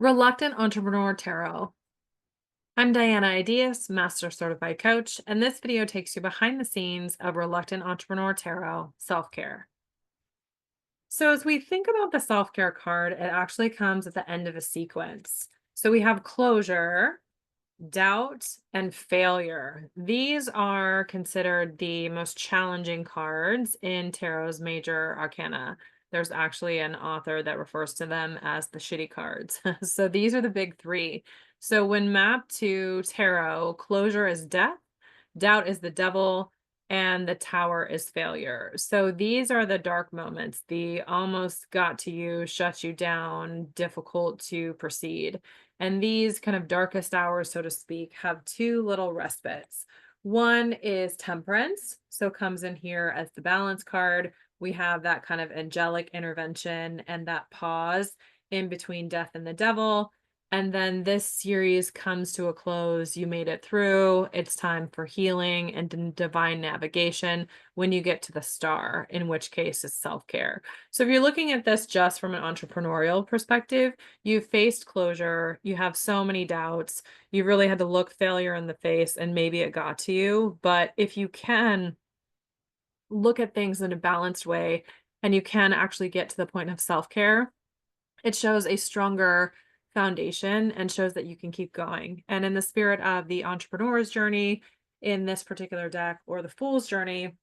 Reluctant Entrepreneur Tarot. I'm Diana Ideas, Master Certified Coach, and this video takes you behind the scenes of Reluctant Entrepreneur Tarot self care. So, as we think about the self care card, it actually comes at the end of a sequence. So, we have closure, doubt, and failure. These are considered the most challenging cards in Tarot's major arcana. There's actually an author that refers to them as the shitty cards. So these are the big three. So when mapped to Tarot, closure is death, doubt is the devil, and the tower is failure. So these are the dark moments, the almost got to you, shut you down, difficult to proceed. And these kind of darkest hours, so to speak, have two little respites. One is temperance, so comes in here as the balance card. We have that kind of angelic intervention and that pause in between death and the devil. And then this series comes to a close. You made it through. It's time for healing and divine navigation when you get to the star, in which case it's self care. So if you're looking at this just from an entrepreneurial perspective, you've faced closure, you have so many doubts, you really had to look failure in the face, and maybe it got to you. But if you can look at things in a balanced way and you can actually get to the point of self care, it shows a stronger foundation and shows that you can keep going. And in the spirit of the entrepreneur's journey in this particular deck, or the fool's journey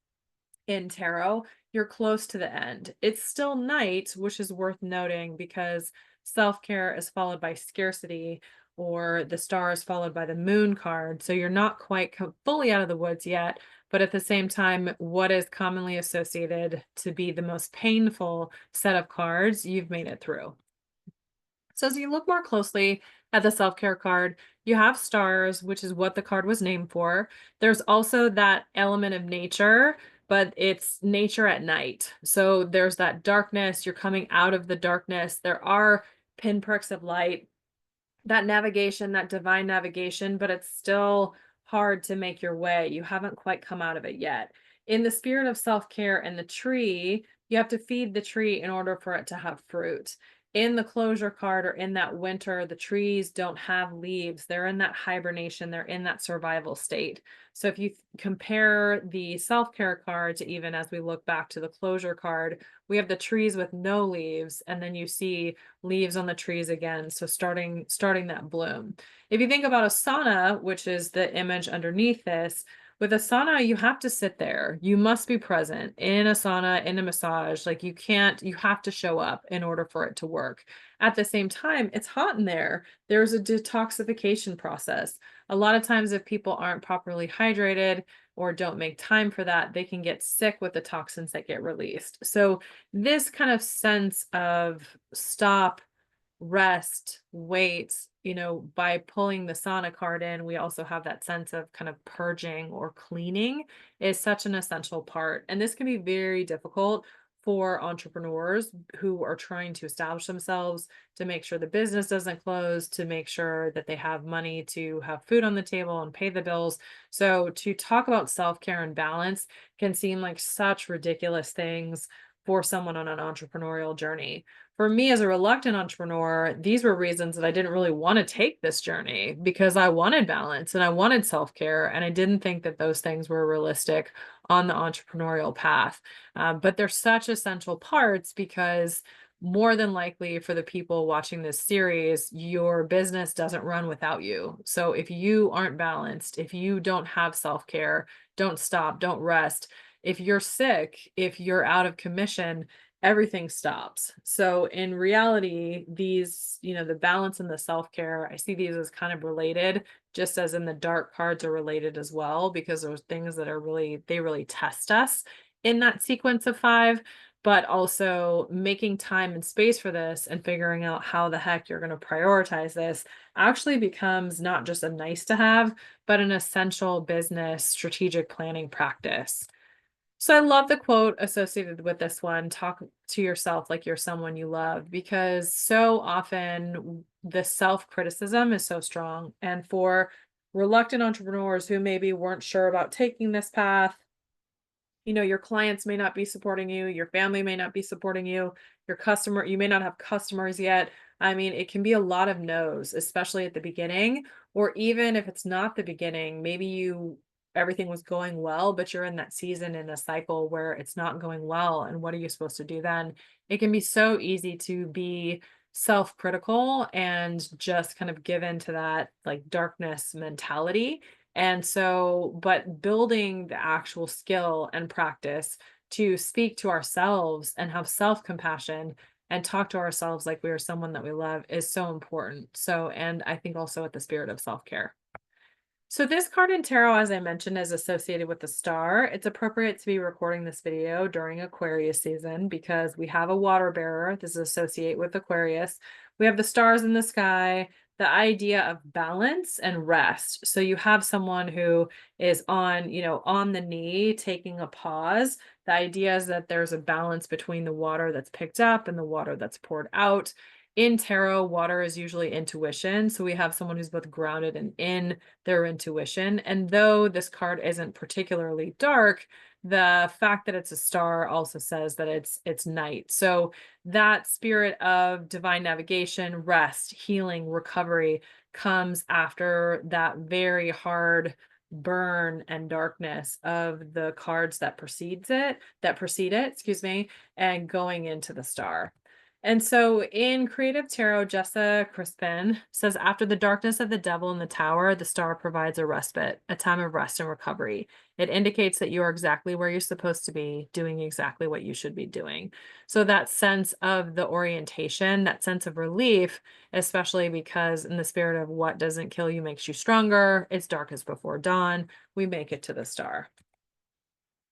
in tarot, you're close to the end. It's still night, which is worth noting because self-care is followed by scarcity, or the star is followed by the moon card. So you're not quite fully out of the woods yet, but at the same time, what is commonly associated to be the most painful set of cards, you've made it through. So as you look more closely at the self-care card, you have stars, which is what the card was named for. There's also that element of nature, but it's nature at night. So there's that darkness, you're coming out of the darkness. There are pinpricks of light, that navigation, that divine navigation, but it's still hard to make your way. You haven't quite come out of it yet. In the spirit of self-care and the tree, you have to feed the tree in order for it to have fruit. In the closure card, or in that winter, the trees don't have leaves. They're in that hibernation, they're in that survival state. So if you compare the self-care card to, even as we look back to the closure card, we have the trees with no leaves, and then you see leaves on the trees again. So starting that bloom. If you think about a sauna, which is the image underneath this, with a sauna, you have to sit there. You must be present in a sauna, in a massage. Like you have to show up in order for it to work. At the same time, it's hot in there. There's a detoxification process. A lot of times, if people aren't properly hydrated or don't make time for that, they can get sick with the toxins that get released. So this kind of sense of stop, rest, wait, by pulling the sauna card in, we also have that sense of kind of purging or cleaning is such an essential part. And this can be very difficult for entrepreneurs who are trying to establish themselves, to make sure the business doesn't close, to make sure that they have money to have food on the table and pay the bills. So to talk about self-care and balance can seem like such ridiculous things for someone on an entrepreneurial journey. For me as a reluctant entrepreneur, these were reasons that I didn't really want to take this journey, because I wanted balance and I wanted self-care, and I didn't think that those things were realistic on the entrepreneurial path. But they're such essential parts, because more than likely for the people watching this series, your business doesn't run without you. So if you aren't balanced, if you don't have self-care, don't stop, don't rest, if you're sick, if you're out of commission, everything stops. So in reality, these, the balance and the self-care, I see these as kind of related, just as in the dark cards are related as well, because there's things that are they really test us in that sequence of five, but also making time and space for this and figuring out how the heck you're going to prioritize this actually becomes not just a nice to have, but an essential business strategic planning practice. So I love the quote associated with this one, talk to yourself like you're someone you love, because so often the self-criticism is so strong. And for reluctant entrepreneurs who maybe weren't sure about taking this path, your clients may not be supporting you, your family may not be supporting you, you may not have customers yet. I mean, it can be a lot of no's, especially at the beginning, or even if it's not the beginning, maybe everything was going well, but you're in that season in a cycle where it's not going well. And what are you supposed to do then? It can be so easy to be self-critical and just kind of give into that like darkness mentality. And so, but building the actual skill and practice to speak to ourselves and have self-compassion and talk to ourselves like we are someone that we love is so important. So, and I think also with the spirit of self-care. So this card in tarot, as I mentioned, is associated with the star. It's appropriate to be recording this video during Aquarius season because we have a water bearer. This is associated with Aquarius. We have the stars in the sky, the idea of balance and rest. So you have someone who is on, on the knee, taking a pause. The idea is that there's a balance between the water that's picked up and the water that's poured out. In tarot, water is usually intuition. So we have someone who's both grounded and in their intuition. And though this card isn't particularly dark, the fact that it's a star also says that it's night. So that spirit of divine navigation, rest, healing, recovery comes after that very hard burn and darkness of the cards that precede it, excuse me, and going into the star. And so in Creative Tarot, Jessa Crispin says, after the darkness of the devil in the tower, the star provides a respite, a time of rest and recovery. It indicates that you are exactly where you're supposed to be, doing exactly what you should be doing. So that sense of the orientation, that sense of relief, especially because in the spirit of what doesn't kill you makes you stronger, it's darkest before dawn, we make it to the star.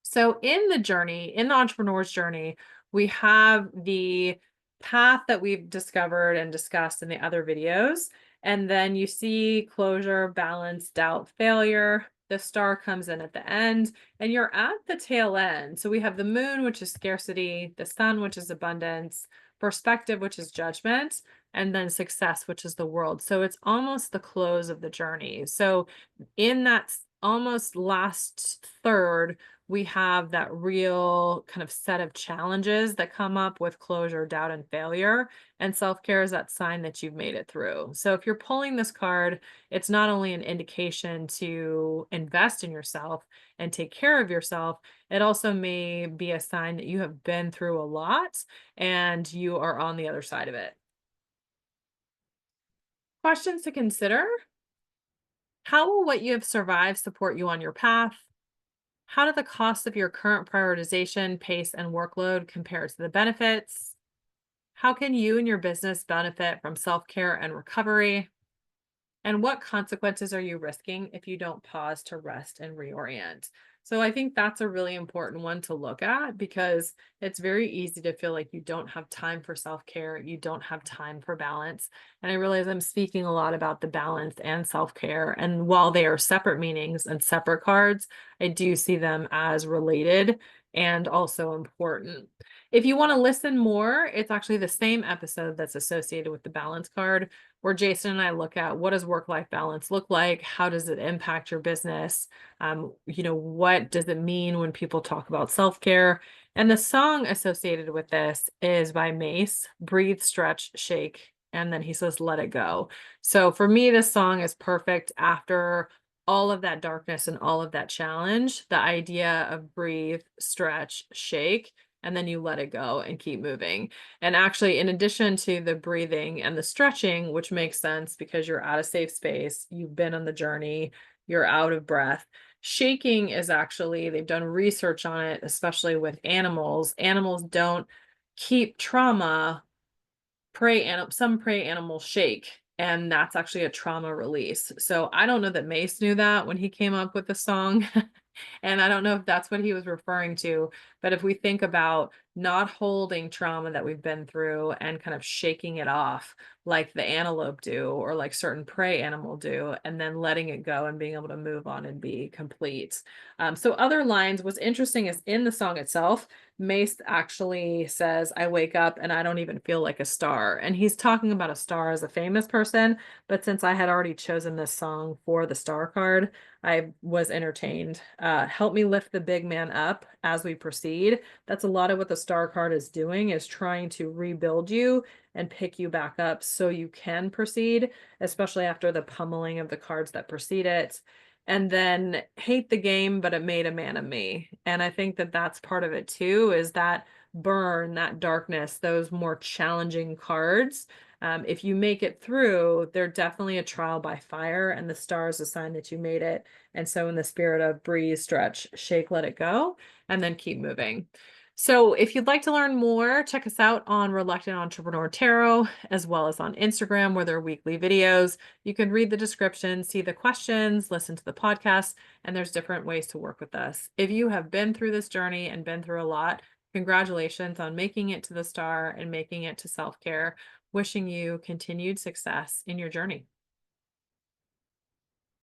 So in the journey, in the entrepreneur's journey, we have the path that we've discovered and discussed in the other videos. And then you see closure, balance, doubt, failure. The star comes in at the end and you're at the tail end. So we have the moon, which is scarcity, the sun, which is abundance, perspective, which is judgment, and then success, which is the world. So it's almost the close of the journey. So in that almost last third, we have that real kind of set of challenges that come up with closure, doubt, and failure. And self-care is that sign that you've made it through. So if you're pulling this card, it's not only an indication to invest in yourself and take care of yourself, it also may be a sign that you have been through a lot and you are on the other side of it. Questions to consider. How will what you have survived support you on your path? How do the costs of your current prioritization, pace, and workload compare to the benefits? How can you and your business benefit from self-care and recovery? And what consequences are you risking if you don't pause to rest and reorient? So I think that's a really important one to look at because it's very easy to feel like you don't have time for self-care, you don't have time for balance. And I realize I'm speaking a lot about the balance and self-care. And while they are separate meanings and separate cards, I do see them as related and also important. If you want to listen more, it's actually the same episode that's associated with the balance card where Jason and I look at what does work-life balance look like? How does it impact your business? What does it mean when people talk about self-care? And the song associated with this is by Mace, Breathe, Stretch, Shake. And then he says, let it go. So for me, this song is perfect after all of that darkness and all of that challenge. The idea of breathe, stretch, shake, and then you let it go and keep moving. And actually, in addition to the breathing and the stretching, which makes sense because you're at a safe space, you've been on the journey, you're out of breath. Shaking is actually, they've done research on it, especially with animals. Animals don't keep trauma. Some prey animals shake, and that's actually a trauma release. So I don't know that Mace knew that when he came up with the song. And I don't know if that's what he was referring to, but if we think about not holding trauma that we've been through and kind of shaking it off like the antelope do or like certain prey animal do, and then letting it go and being able to move on and be complete. So other lines, what's interesting is in the song itself, Mace actually says, I wake up and I don't even feel like a star. And he's talking about a star as a famous person, but since I had already chosen this song for the star card, I was entertained. Help me lift the big man up as we proceed. That's a lot of what the star card is doing, is trying to rebuild you and pick you back up so you can proceed, especially after the pummeling of the cards that precede it. And then hate the game, but it made a man of me. And I think that that's part of it too, is that burn, that darkness, those more challenging cards. If you make it through, they're definitely a trial by fire, and the stars assign that you made it. And so, in the spirit of breathe, stretch, shake, let it go, and then keep moving. So, if you'd like to learn more, check us out on Reluctant Entrepreneur Tarot, as well as on Instagram, where there are weekly videos. You can read the description, see the questions, listen to the podcast, and there's different ways to work with us. If you have been through this journey and been through a lot, congratulations on making it to the star and making it to self care. Wishing you continued success in your journey.